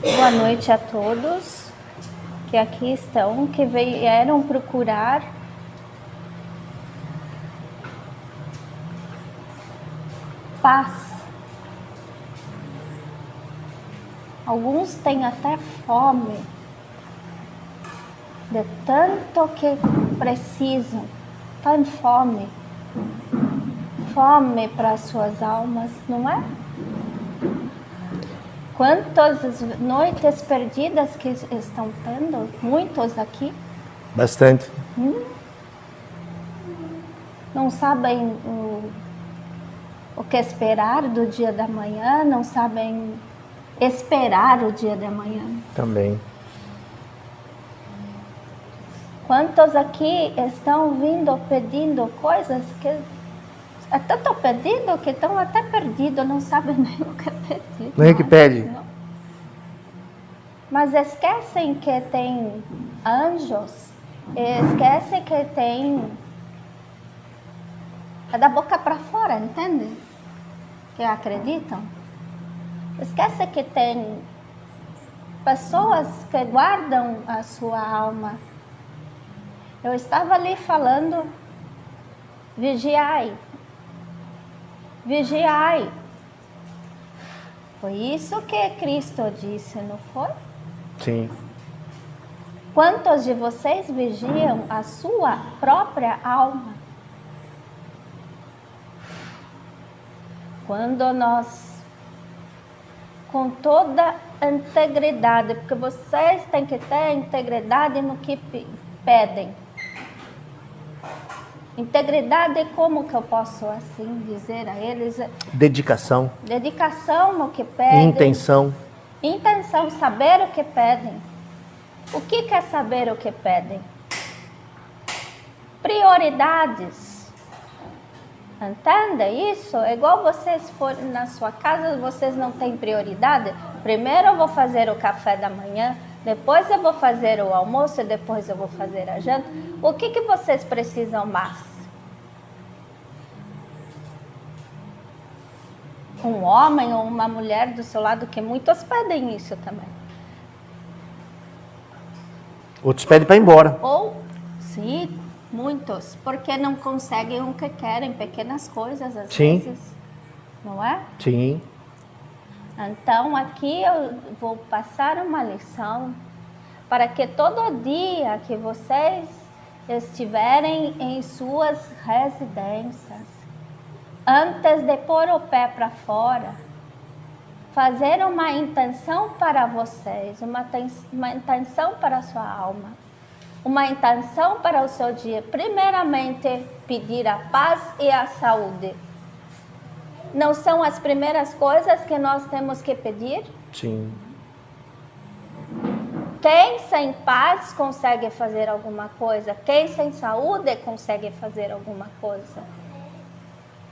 Boa noite a todos que aqui estão, que vieram procurar paz. Alguns têm até fome, de tanto que precisam, têm fome para as suas almas, não é? Quantas noites perdidas que estão tendo? Muitos aqui. Bastante. Não sabem o que esperar do dia da manhã, não sabem esperar o dia da manhã. Também. Quantos aqui estão vindo pedindo coisas que é tanto pedido que estão até perdidos, não sabem nem o que pedir. Nem o que pede. Não. Mas esquecem que tem anjos, esquecem que tem... É da boca para fora, entende? Que acreditam. Esquece que tem pessoas que guardam a sua alma. Eu estava ali falando, vigiai. Vigiai. Foi isso que Cristo disse, não foi? Sim. Quantos de vocês vigiam a sua própria alma? Quando nós, com toda integridade, porque vocês têm que ter integridade no que pedem. Integridade, como que eu posso assim dizer a eles? Dedicação. Dedicação no que pedem. Intenção. Intenção, saber o que pedem. O que é saber o que pedem? Prioridades. Entende isso? É igual vocês forem na sua casa, vocês não têm prioridade. Primeiro eu vou fazer o café da manhã, depois eu vou fazer o almoço, depois eu vou fazer a janta. O que vocês precisam mais? Um homem ou uma mulher do seu lado, que muitos pedem isso também. Outros pedem para ir embora. Ou, sim, muitos, porque não conseguem o que querem, pequenas coisas às vezes, não é? Sim. Então aqui eu vou passar uma lição para que todo dia que vocês estiverem em suas residências, antes de pôr o pé para fora, fazer uma intenção para vocês, uma intenção para a sua alma, uma intenção para o seu dia. Primeiramente, pedir a paz e a saúde. Não são as primeiras coisas que nós temos que pedir? Sim. Quem sem paz consegue fazer alguma coisa? Quem sem saúde consegue fazer alguma coisa?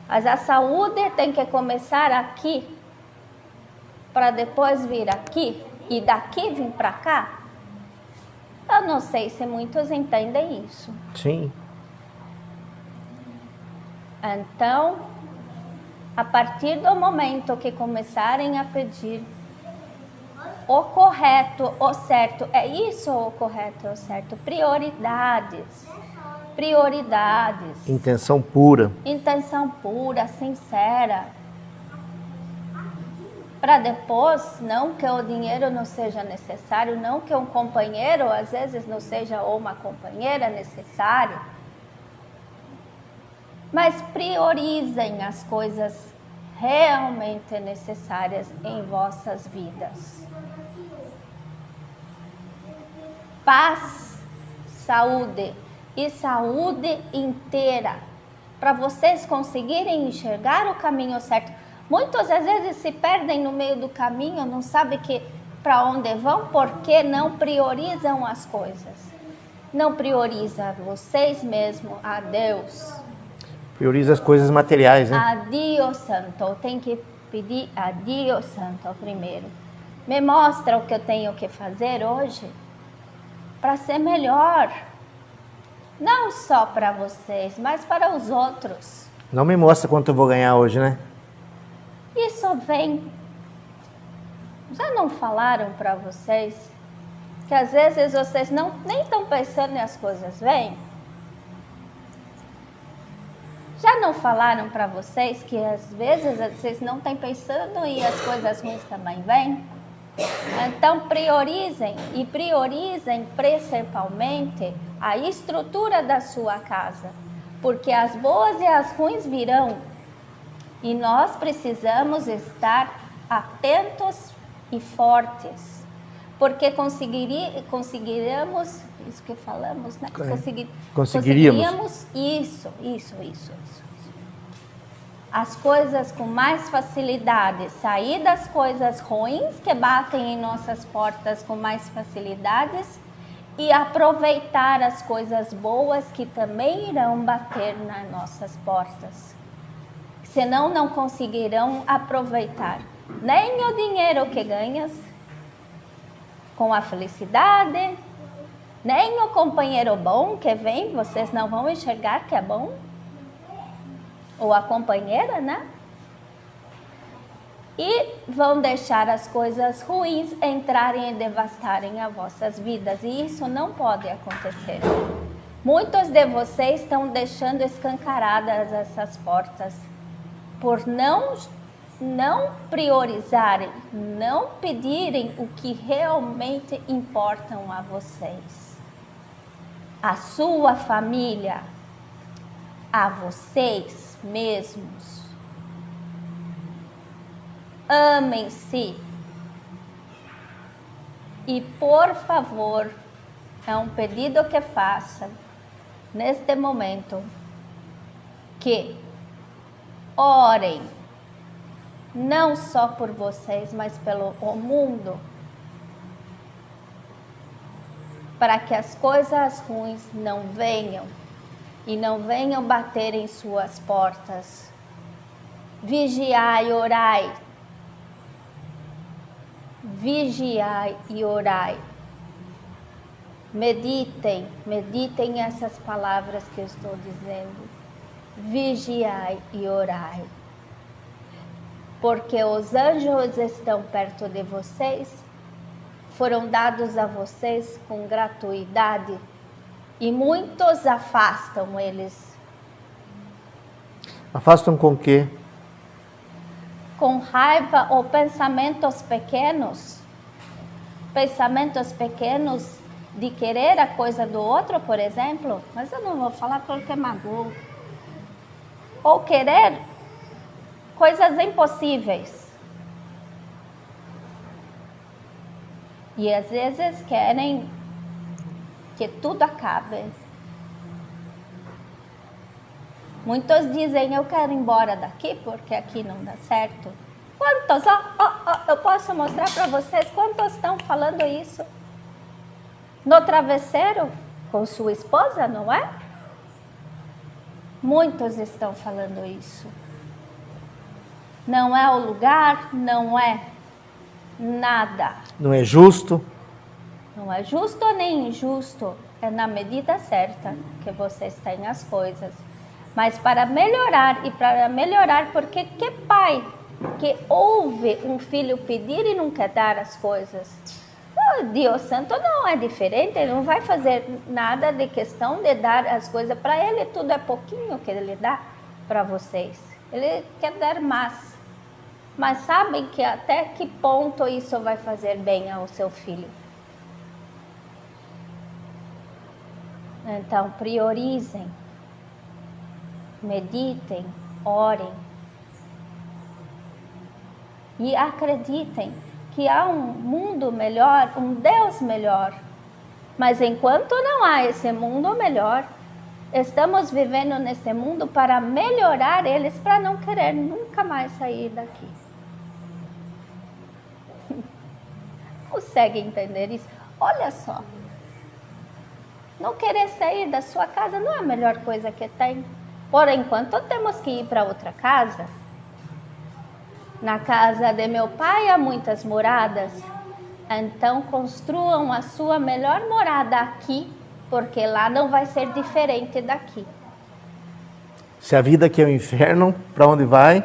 Mas a saúde tem que começar aqui, para depois vir aqui, e daqui vir para cá. Eu não sei se muitos entendem isso. Sim. Então, a partir do momento que começarem a pedir o correto, o certo, é isso o correto, o certo, prioridades. Prioridades. Intenção pura. Intenção pura, sincera. Para depois, não que o dinheiro não seja necessário, não que um companheiro às vezes não seja ou uma companheira necessário, mas priorizem as coisas realmente necessárias em vossas vidas. Paz, saúde e saúde inteira, para vocês conseguirem enxergar o caminho certo. Muitos às vezes se perdem no meio do caminho, não sabem para onde vão, porque não priorizam as coisas. Não prioriza vocês mesmos, a Deus. Prioriza as coisas materiais, né? A Deus Santo, tem que pedir a Deus Santo primeiro. Me mostra o que eu tenho que fazer hoje para ser melhor. Não só para vocês, mas para os outros. Não me mostra quanto eu vou ganhar hoje, né? Isso vem Já não falaram para vocês que às vezes vocês nem estão pensando e as coisas vêm? Já não falaram para vocês que às vezes vocês não estão pensando e as coisas ruins também vêm? Então priorizem principalmente a estrutura da sua casa, porque as boas e as ruins virão e nós precisamos estar atentos e fortes, porque conseguiremos isso que falamos, né? Conseguiríamos isso. As coisas com mais facilidade, sair das coisas ruins que batem em nossas portas com mais facilidades e aproveitar as coisas boas que também irão bater nas nossas portas. Senão não conseguirão aproveitar nem o dinheiro que ganhas com a felicidade, nem o companheiro bom que vem, vocês não vão enxergar que é bom. Ou a companheira, né? E vão deixar as coisas ruins entrarem e devastarem as vossas vidas. E isso não pode acontecer. Muitos de vocês estão deixando escancaradas essas portas por não priorizarem, não pedirem o que realmente importam a vocês. A sua família, a vocês mesmos. Amem-se. E por favor, é um pedido que façam neste momento, que orem não só por vocês, mas pelo mundo, para que as coisas ruins não venham e não venham bater em suas portas. Vigiai e orai. Vigiai e orai. Meditem essas palavras que eu estou dizendo. Vigiai e orai. Porque os anjos estão perto de vocês, foram dados a vocês com gratuidade. E muitos afastam eles. Afastam com o quê? Com raiva ou pensamentos pequenos. Pensamentos pequenos de querer a coisa do outro, por exemplo. Mas eu não vou falar porque magoou. Ou querer coisas impossíveis. E às vezes querem que tudo acabe. Muitos dizem, eu quero ir embora daqui porque aqui não dá certo. Quantos? Eu posso mostrar para vocês quantos estão falando isso. No travesseiro com sua esposa, não é? Muitos estão falando isso. Não é o lugar, não é nada. Não é justo. Não é justo nem injusto, é na medida certa que vocês têm as coisas. Mas para melhorar, porque que pai que ouve um filho pedir e não quer dar as coisas? Deus Santo não é diferente, ele não vai fazer nada de questão de dar as coisas para ele, tudo é pouquinho que ele dá para vocês. Ele quer dar mais. Mas sabem que até que ponto isso vai fazer bem ao seu filho? Então, priorizem, meditem, orem e acreditem que há um mundo melhor, um Deus melhor. Mas enquanto não há esse mundo melhor, estamos vivendo nesse mundo para melhorar eles, para não querer nunca mais sair daqui. Consegue entender isso? Olha só. Não querer sair da sua casa não é a melhor coisa que tem. Por enquanto, temos que ir para outra casa. Na casa de meu pai há muitas moradas. Então, construam a sua melhor morada aqui, porque lá não vai ser diferente daqui. Se a vida aqui é o inferno, para onde vai?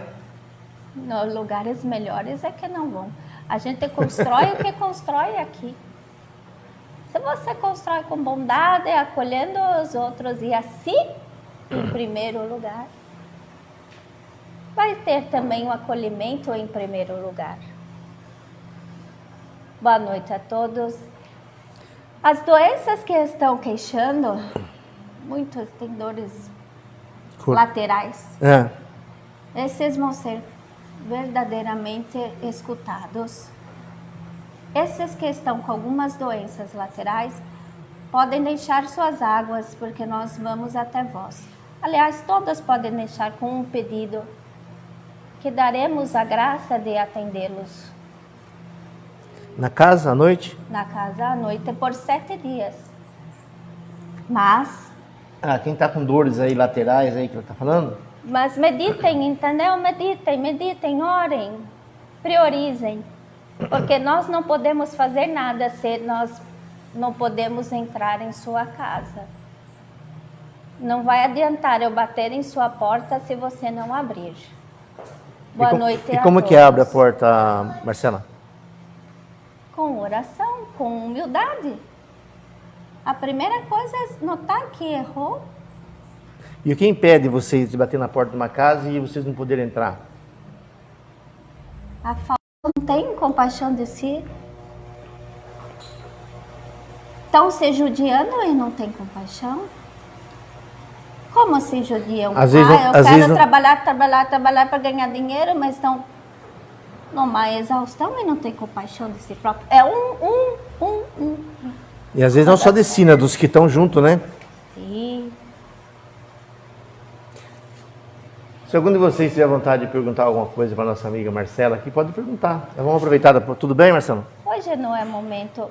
Nos lugares melhores é que não vão. A gente constrói o que constrói aqui. Se você constrói com bondade, acolhendo os outros e assim, em primeiro lugar, vai ter também o acolhimento em primeiro lugar. Boa noite a todos. As doenças que estão queixando, muitos têm dores laterais. Esses vão ser verdadeiramente escutados. Esses que estão com algumas doenças laterais podem deixar suas águas, porque nós vamos até vós. Aliás, todos podem deixar com um pedido, que daremos a graça de atendê-los. Na casa à noite? Na casa à noite por 7 dias. Mas... quem está com dores aí laterais aí que ela está falando? Mas meditem, entendeu? Meditem, orem, priorizem. Porque nós não podemos fazer nada se nós não podemos entrar em sua casa. Não vai adiantar eu bater em sua porta se você não abrir. Boa noite a todos. E como que abre a porta, Marcela? Com oração, com humildade. A primeira coisa é notar que errou. E o que impede vocês de bater na porta de uma casa e vocês não poderem entrar? A falta não tem compaixão de si. Estão se judiando e não tem compaixão. Como se judiam? Às vezes, eu quero trabalhar para ganhar dinheiro, mas estão numa exaustão e não tem compaixão de si próprio. É E às vezes não só de si, né? Dos que estão junto, né? Sim. Se algum de vocês tiver vontade de perguntar alguma coisa para nossa amiga Marcela aqui, pode perguntar. Vamos aproveitar. Tudo bem, Marcela? Hoje não é momento.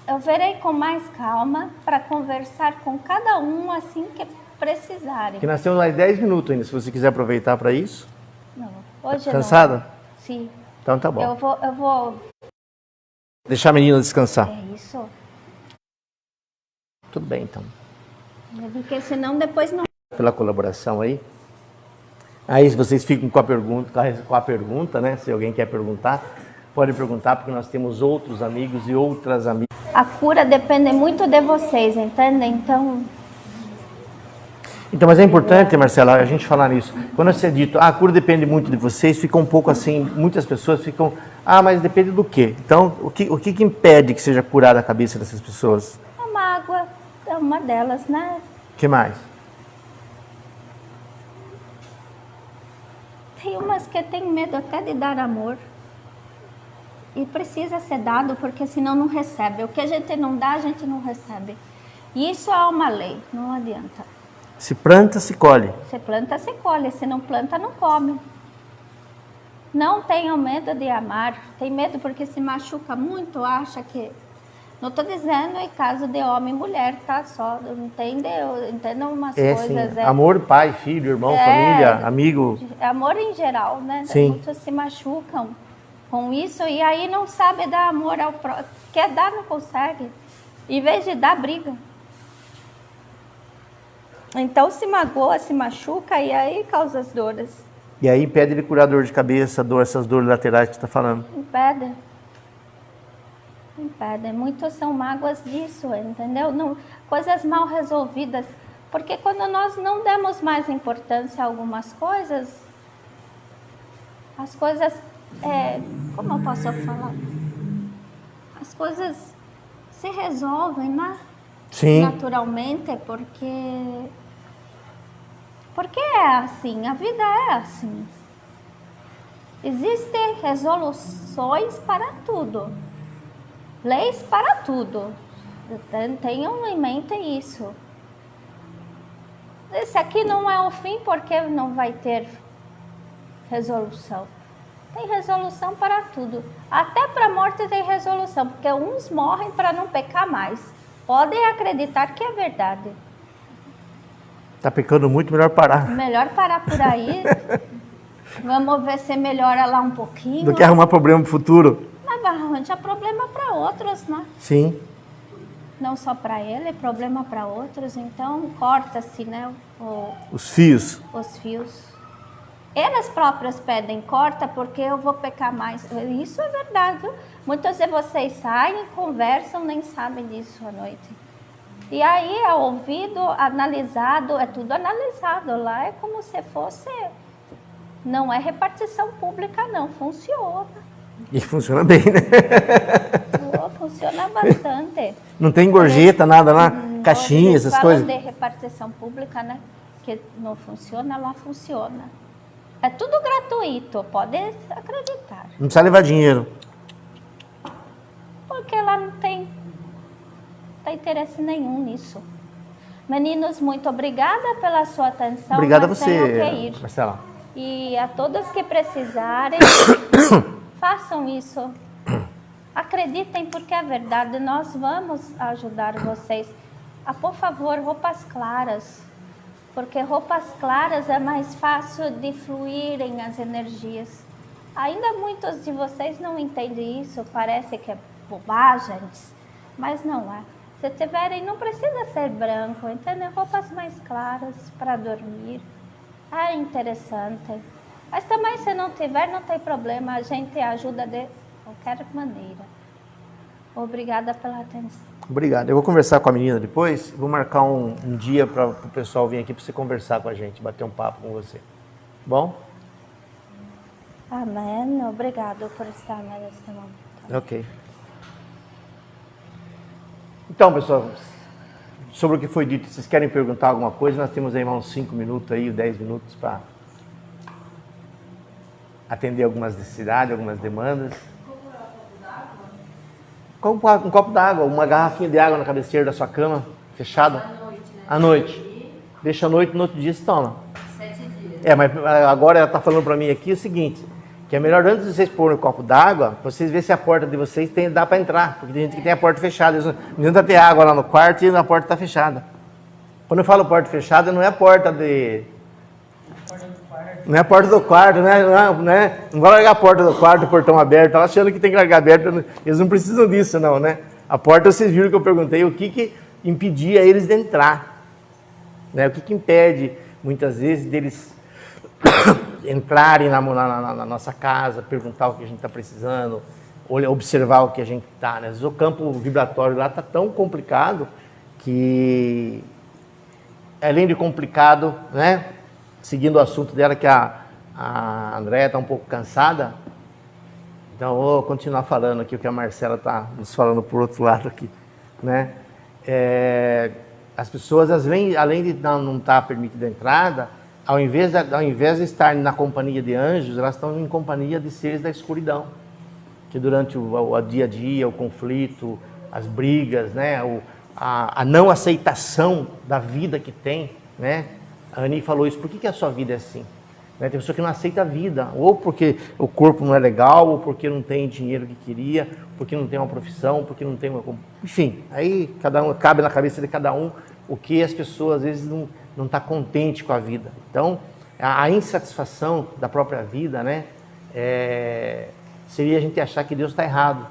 Eu verei com mais calma para conversar com cada um assim que precisarem. Que nós temos mais 10 minutos ainda, se você quiser aproveitar para isso. Não, hoje Cansada? não. Sim. Então tá bom. Eu vou... Deixar a menina descansar. É isso. Tudo bem, então. Porque senão depois não... Pela colaboração aí. Aí se vocês ficam com a pergunta, né? Se alguém quer perguntar, pode perguntar, porque nós temos outros amigos e outras amigas. A cura depende muito de vocês, entendem? Então, mas é importante, Marcela, a gente falar nisso. Quando você é dito, a cura depende muito de vocês, fica um pouco assim, muitas pessoas ficam, mas depende do quê? Então, o que impede que seja curada a cabeça dessas pessoas? a mágoa é uma delas, né? O que mais? Tem umas que têm medo até de dar amor. E precisa ser dado, porque senão não recebe. O que a gente não dá, a gente não recebe. E isso é uma lei, não adianta. Se planta, se colhe. Se planta, se colhe. Se não planta, não come. Não tenham medo de amar. Tem medo porque se machuca muito, acha que... Não estou dizendo em caso de homem e mulher, tá? Só, entendam umas coisas. Sim. Amor, pai, filho, irmão, família, amigo. Amor em geral, né? Sim. Muitos se machucam com isso e aí não sabe dar amor ao próximo. Quer dar, não consegue. Em vez de dar, briga. Então se magoa, se machuca e aí causa as dores. E aí impede ele curar dor de cabeça, essas dores laterais que você está falando. Impede. Muitos são mágoas disso, entendeu? Não, coisas mal resolvidas. Porque quando nós não demos mais importância a algumas coisas, as coisas, como eu posso falar? As coisas se resolvem, né? Sim. Naturalmente, porque é assim, a vida é assim. Existem resoluções para tudo. Leis para tudo. Tenham em mente isso. Esse aqui não é o fim porque não vai ter resolução. Tem resolução para tudo. Até para a morte tem resolução, porque uns morrem para não pecar mais. Podem acreditar que é verdade. Tá pecando muito, melhor parar. Melhor parar por aí. Vamos ver se melhora lá um pouquinho. Do que arrumar problema no futuro. Mas vai arranjar problema para outros, né? Sim. Não só para ele, é problema para outros. Então, corta-se, né? Os fios. Os fios. Elas próprias pedem, corta porque eu vou pecar mais. Isso é verdade. Muitos de vocês saem, conversam, nem sabem disso à noite. E aí é ouvido, analisado, é tudo analisado. Lá é como se fosse... Não é repartição pública, não. Funciona. E funciona bem, né? Funciona bastante. Não tem gorjeta, nada lá? Caixinha, essas coisas? Falam de repartição pública, né? Que não funciona, lá funciona. É tudo gratuito, pode acreditar. Não precisa levar dinheiro. Porque lá não tem interesse nenhum nisso. Meninos, muito obrigada pela sua atenção. Obrigada a mas você, tenho que ir. Marcela. E a todos que precisarem, façam isso. Acreditem, porque é verdade. Nós vamos ajudar vocês. Por favor, roupas claras. Porque roupas claras é mais fácil de fluírem as energias. Ainda muitos de vocês não entendem isso, parece que é bobagens, mas não é. Se tiverem, não precisa ser branco, entendeu? Roupas mais claras para dormir. É interessante. Mas também se não tiver, não tem problema, a gente ajuda de qualquer maneira. Obrigada pela atenção. Obrigado. Eu vou conversar com a menina depois. Vou marcar um dia para o pessoal vir aqui para você conversar com a gente, bater um papo com você. Bom? Amém. Obrigado por estar neste momento. Ok. Então, pessoal, sobre o que foi dito, vocês querem perguntar alguma coisa? Nós temos aí uns 5 minutos, aí, 10 minutos para atender algumas necessidades, algumas demandas. Um copo d'água, uma garrafinha de água na cabeceira da sua cama, fechada. À noite, né? À noite. Deixa à noite, no outro dia você toma. 7 dias. Mas agora ela está falando para mim aqui o seguinte, que é melhor antes de vocês pôrem o copo d'água, vocês verem se a porta de vocês dá para entrar, porque tem gente que tem a porta fechada. Não adianta ter água lá no quarto e a porta está fechada. Quando eu falo porta fechada, não é a porta de... Não é a porta do quarto, né? Não vai largar a porta do quarto, o portão aberto, tá achando que tem que largar aberto. Eles não precisam disso, não, né? A porta, vocês viram que eu perguntei o que impedia eles de entrar. Né? O que impede, muitas vezes, deles entrarem na nossa casa, perguntar o que a gente está precisando, observar o que a gente está. Né? Às vezes o campo vibratório lá está tão complicado que, além de complicado, né? Seguindo o assunto dela, que a Andréia está um pouco cansada, então vou continuar falando aqui o que a Marcela está nos falando por outro lado aqui, né? As pessoas, além de não estar permitida a entrada, ao invés de estarem na companhia de anjos, elas estão em companhia de seres da escuridão, que durante o dia a dia, o conflito, as brigas, né? A não aceitação da vida que tem, né? A Ani falou isso, por que a sua vida é assim? Né? Tem pessoa que não aceita a vida, ou porque o corpo não é legal, ou porque não tem dinheiro que queria, porque não tem uma profissão, porque não tem uma... Enfim, aí cabe na cabeça de cada um o que as pessoas às vezes não estão contentes com a vida. Então, a insatisfação da própria vida, né? Seria a gente achar que Deus está errado.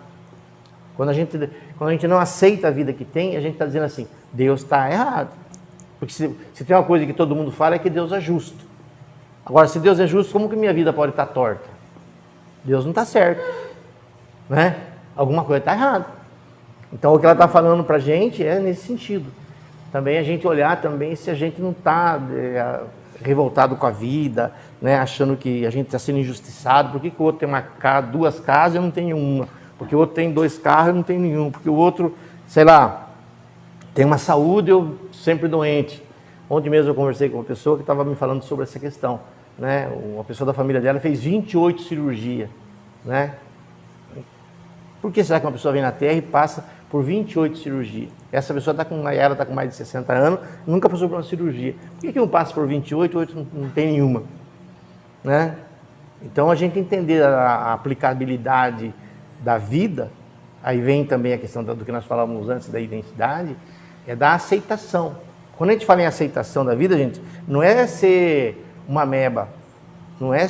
Quando a gente não aceita a vida que tem, a gente está dizendo assim, Deus está errado. Porque se tem uma coisa que todo mundo fala é que Deus é justo. Agora, se Deus é justo, como que minha vida pode estar torta? Deus não está certo. Né? Alguma coisa está errada. Então, o que ela está falando para a gente é nesse sentido. Também a gente olhar também se a gente não está revoltado com a vida, né? Achando que a gente está sendo injustiçado. Por que o outro tem 2 casas e eu não tenho uma? Porque o outro tem 2 carros e eu não tenho nenhum. Porque o outro, sei lá, tem uma saúde, eu sempre doente. Ontem mesmo eu conversei com uma pessoa que estava me falando sobre essa questão. Né? Uma pessoa da família dela fez 28 cirurgias. Né? Por que será que uma pessoa vem na Terra e passa por 28 cirurgias? Essa pessoa está com mais de 60 anos, nunca passou por uma cirurgia. Por que um passa por 28 e o outro não tem nenhuma? Né? Então a gente entender a aplicabilidade da vida, aí vem também a questão do que nós falávamos antes da identidade, é da aceitação. Quando a gente fala em aceitação da vida, gente, não é ser uma ameba, não é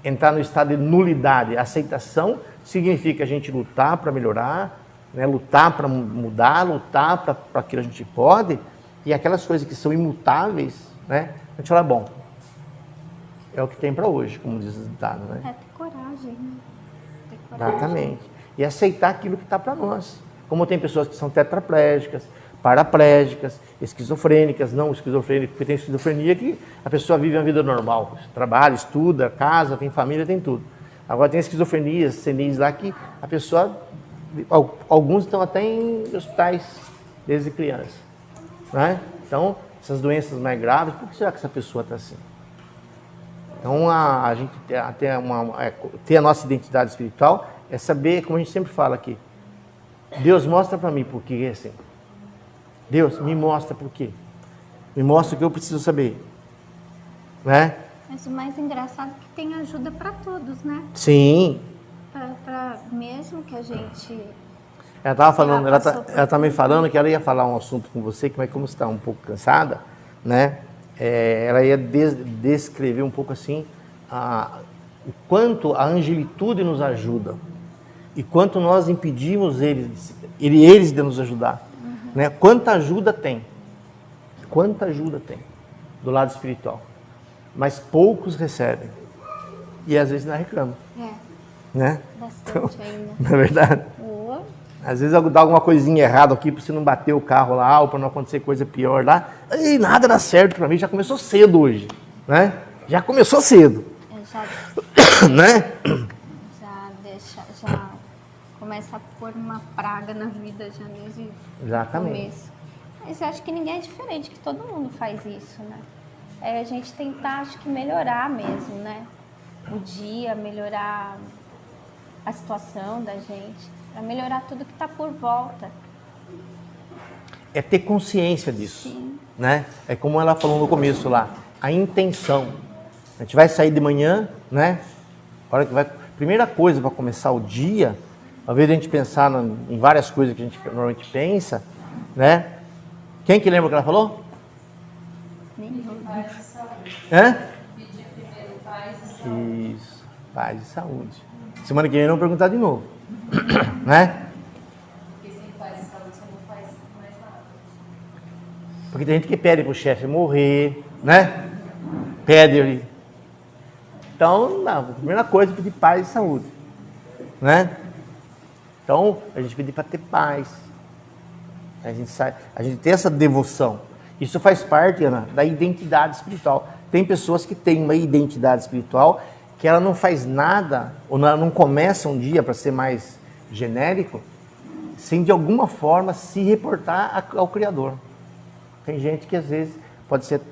entrar no estado de nulidade. A aceitação significa a gente lutar para melhorar, né? Lutar para mudar, lutar para aquilo que a gente pode, e aquelas coisas que são imutáveis, né? A gente fala, bom, é o que tem para hoje, como diz o ditado, né? É ter coragem, né? Ter coragem. Exatamente. E aceitar aquilo que está para nós. Como tem pessoas que são tetraplégicas, paraplégicas, esquizofrênicas, não esquizofrênicas, porque tem esquizofrenia que a pessoa vive uma vida normal, trabalha, estuda, casa, tem família, tem tudo. Agora tem esquizofrenias, senis lá que a pessoa, alguns estão até em hospitais desde criança, né? Então, essas doenças mais graves, por que será que essa pessoa está assim? Então, a gente ter a nossa identidade espiritual é saber, como a gente sempre fala aqui, Deus mostra para mim por que é assim. Deus me mostra por quê. Me mostra o que eu preciso saber, né? Mas o mais engraçado é que tem ajuda para todos, né? Sim. Mesmo que a gente... Ela estava falando, ela tá me falando que ela ia falar um assunto com você, que como você está um pouco cansada, né? Ela ia descrever um pouco assim o quanto a angelitude nos ajuda e quanto nós impedimos eles de nos ajudar, né? Quanta ajuda tem do lado espiritual, mas poucos recebem e às vezes não reclamam, né? Bastante ainda. Não é verdade? Às vezes dá alguma coisinha errada aqui para você não bater o carro lá ou para não acontecer coisa pior lá. E nada dá certo para mim, já começou cedo hoje, né? Já começou cedo. Né? Já começa a pôr uma praga na vida já desde Exatamente. o começo. Mas eu acho que ninguém é diferente, que todo mundo faz isso, né? É a gente tentar, acho que melhorar mesmo, né? O dia, melhorar a situação da gente. Para melhorar tudo que está por volta. É ter consciência disso. Sim. Né? É como ela falou no começo lá, a intenção. A gente vai sair de manhã, né? A hora que vai, primeira coisa para começar o dia, ao invés de a gente pensar em várias coisas que a gente normalmente pensa, né? Quem que lembra o que ela falou? Nenhum. Hã? Pedir primeiro paz e saúde. Isso, paz e saúde. Semana que vem eu vou perguntar de novo. Né? Porque sem paz e saúde você não faz mais nada. Porque tem gente que pede pro chefe morrer, né? Pede ele. Então, não, a primeira coisa é pedir paz e saúde, né? Então, a gente pedir para ter paz. A gente tem essa devoção. Isso faz parte, Ana, da identidade espiritual. Tem pessoas que têm uma identidade espiritual que ela não faz nada, ou ela não começa um dia, para ser mais genérico, sem de alguma forma se reportar ao Criador. Tem gente que às vezes pode ser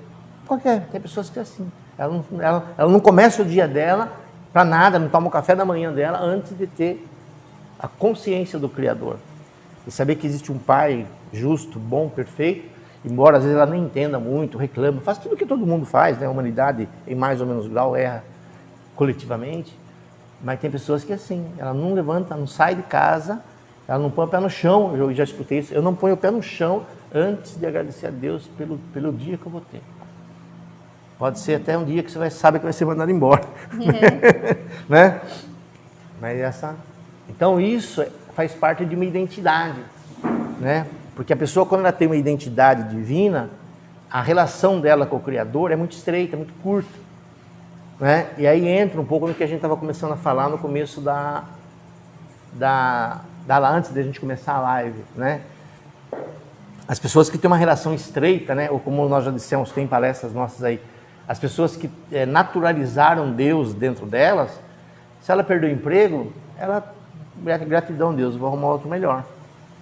qualquer, tem pessoas que é assim. Ela não começa o dia dela para nada, não toma o café da manhã dela antes de ter a consciência do Criador. E saber que existe um Pai justo, bom, perfeito, embora às vezes ela nem entenda muito, reclama, faz tudo o que todo mundo faz, né? A humanidade em mais ou menos grau erra coletivamente, mas tem pessoas que assim, ela não levanta, não sai de casa, ela não põe o pé no chão, eu já escutei isso, eu não ponho o pé no chão antes de agradecer a Deus pelo dia que eu vou ter. Pode ser até um dia que você sabe que vai ser mandado embora. Né? Mas então isso faz parte de uma identidade, né? Porque a pessoa, quando ela tem uma identidade divina, a relação dela com o Criador é muito estreita, muito curta. Né? E aí entra um pouco no que a gente estava começando a falar no começo antes da gente começar a live, né? As pessoas que têm uma relação estreita, né? Ou como nós já dissemos, tem palestras nossas aí, as pessoas que naturalizaram Deus dentro delas, se ela perdeu o emprego, gratidão a Deus, vou arrumar outro melhor.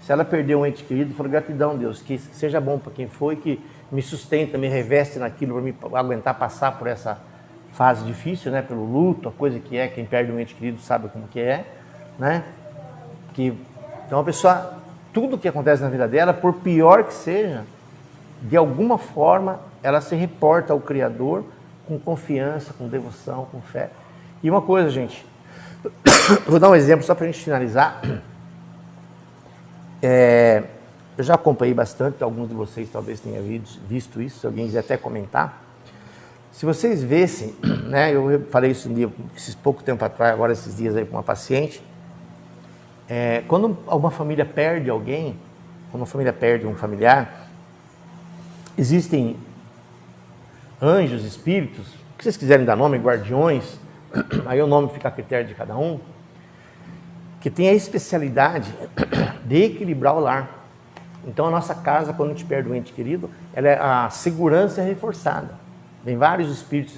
Se ela perdeu um ente querido, falou gratidão a Deus, que seja bom para quem foi, que me sustenta, me reveste naquilo, para me aguentar passar por essa fase difícil, né, pelo luto, a coisa que é, quem perde um ente querido sabe como que é, né, então a pessoa, tudo que acontece na vida dela, por pior que seja, de alguma forma, ela se reporta ao Criador com confiança, com devoção, com fé. E uma coisa, gente, vou dar um exemplo só para a gente finalizar, eu já acompanhei bastante, alguns de vocês talvez tenham visto isso, se alguém quiser até comentar. Se vocês vissem, né, eu falei isso esses pouco tempo atrás, agora esses dias aí com uma paciente, quando uma família perde alguém, quando uma família perde um familiar, existem anjos, espíritos, que vocês quiserem dar nome, guardiões, aí o nome fica a critério de cada um, que tem a especialidade de equilibrar o lar. Então a nossa casa, quando a gente perde um ente querido, a segurança é reforçada. Vem vários espíritos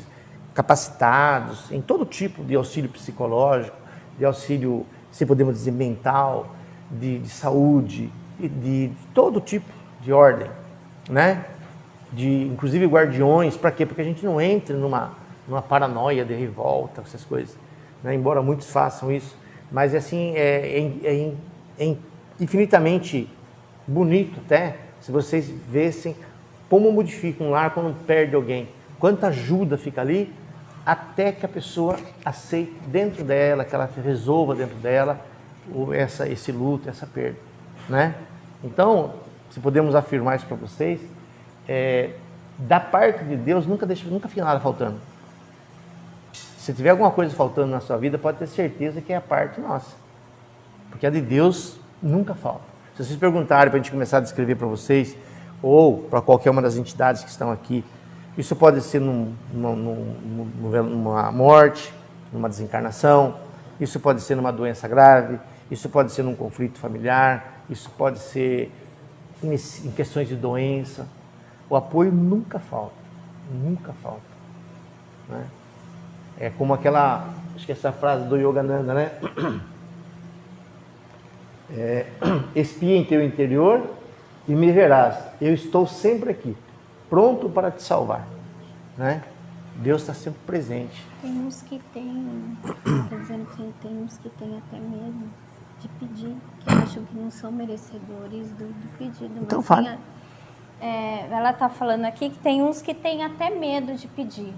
capacitados em todo tipo de auxílio psicológico, de auxílio, se podemos dizer, mental, de saúde, de todo tipo de ordem, né? Inclusive guardiões, para quê? Porque a gente não entre numa paranoia de revolta, essas coisas, né? Embora muitos façam isso, mas assim, é infinitamente bonito até, se vocês vissem como modifica um lar quando perde alguém, quanta ajuda fica ali, até que a pessoa aceite dentro dela, que ela resolva dentro dela esse luto, essa perda, né? Então, se podemos afirmar isso para vocês, da parte de Deus, nunca fica nada faltando. Se tiver alguma coisa faltando na sua vida, pode ter certeza que é a parte nossa, porque a de Deus nunca falta. Se vocês perguntarem para a gente começar a descrever para vocês, ou para qualquer uma das entidades que estão aqui, isso pode ser numa morte, numa desencarnação, isso pode ser numa doença grave, isso pode ser num conflito familiar, isso pode ser em questões de doença. O apoio nunca falta, né? É como acho que essa frase do Yogananda, né? Espia em teu interior e me verás, eu estou sempre aqui, pronto para te salvar, né? Deus está sempre presente. Tem uns que tá dizendo que tem uns que tem até medo de pedir, que acham que não são merecedores do pedido. Então mas fala. Ela está falando aqui que tem uns que têm até medo de pedir,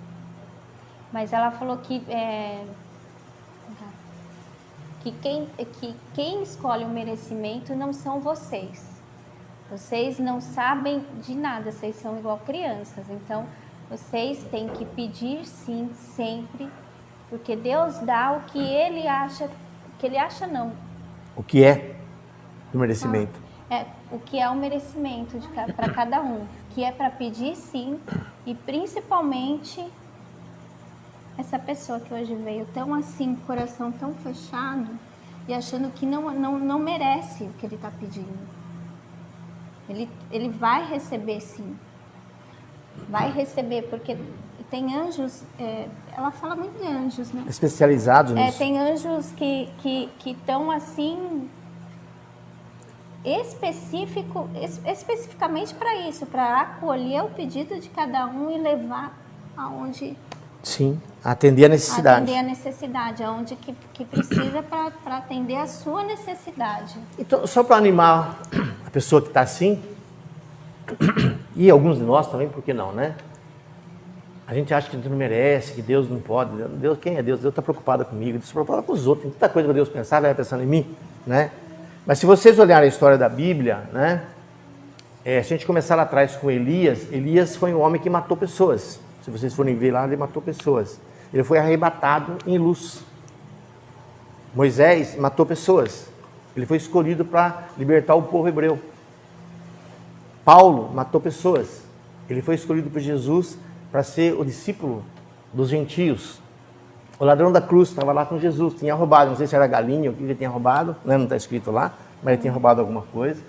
mas ela falou que quem escolhe o merecimento não são vocês. Vocês não sabem de nada, vocês são igual crianças. Então, vocês têm que pedir sim, sempre, porque Deus dá o que Ele acha, não. O que é o merecimento? O que é o merecimento para cada um, que é para pedir sim, e principalmente essa pessoa que hoje veio tão assim, coração tão fechado e achando que não merece o que ele está pedindo. Ele vai receber sim, vai receber, porque tem anjos, ela fala muito de anjos, né? Especializados nisso. Tem anjos que estão assim, especificamente para isso, para acolher o pedido de cada um e levar aonde... Sim, atender a necessidade. Atender a necessidade, aonde que precisa para atender a sua necessidade. Então, só para animar a pessoa que está assim, e alguns de nós também, por que não, né? A gente acha que a gente não merece, que Deus não pode. Deus, quem é Deus? Deus está preocupado comigo, Deus está preocupado com os outros. Tem tanta coisa para Deus pensar, vai pensando em mim, né? Mas se vocês olharem a história da Bíblia, né? Se a gente começar lá atrás com Elias foi um homem que matou pessoas. Se vocês forem ver lá, ele matou pessoas. Ele foi arrebatado em luz. Moisés matou pessoas. Ele foi escolhido para libertar o povo hebreu. Paulo matou pessoas. Ele foi escolhido por Jesus para ser o discípulo dos gentios. O ladrão da cruz estava lá com Jesus, tinha roubado, não sei se era galinha ou o que ele tinha roubado, né? Não está escrito lá, mas ele tinha roubado alguma coisa.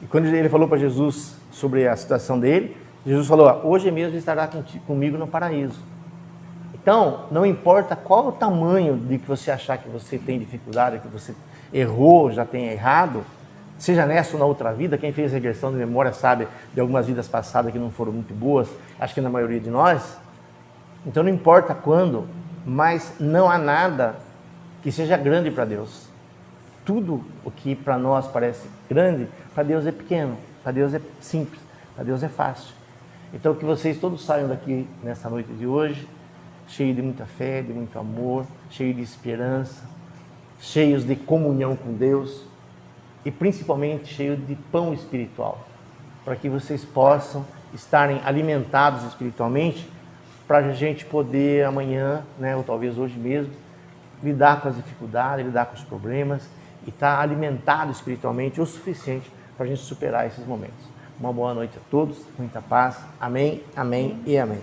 E quando ele falou para Jesus sobre a situação dele, Jesus falou, hoje mesmo estará comigo no paraíso. Então, não importa qual o tamanho de que você achar que você tem dificuldade, que você errou, já tenha errado, seja nessa ou na outra vida, quem fez regressão de memória sabe de algumas vidas passadas que não foram muito boas, acho que na maioria de nós. Então não importa quando, mas não há nada que seja grande para Deus. Tudo o que para nós parece grande, para Deus é pequeno, para Deus é simples, para Deus é fácil. Então que vocês todos saiam daqui nessa noite de hoje, cheios de muita fé, de muito amor, cheios de esperança, cheios de comunhão com Deus e principalmente cheios de pão espiritual, para que vocês possam estarem alimentados espiritualmente, para a gente poder amanhã, né, ou talvez hoje mesmo, lidar com as dificuldades, lidar com os problemas e estar alimentado espiritualmente o suficiente para a gente superar esses momentos. Uma boa noite a todos, muita paz. Amém, amém e amém.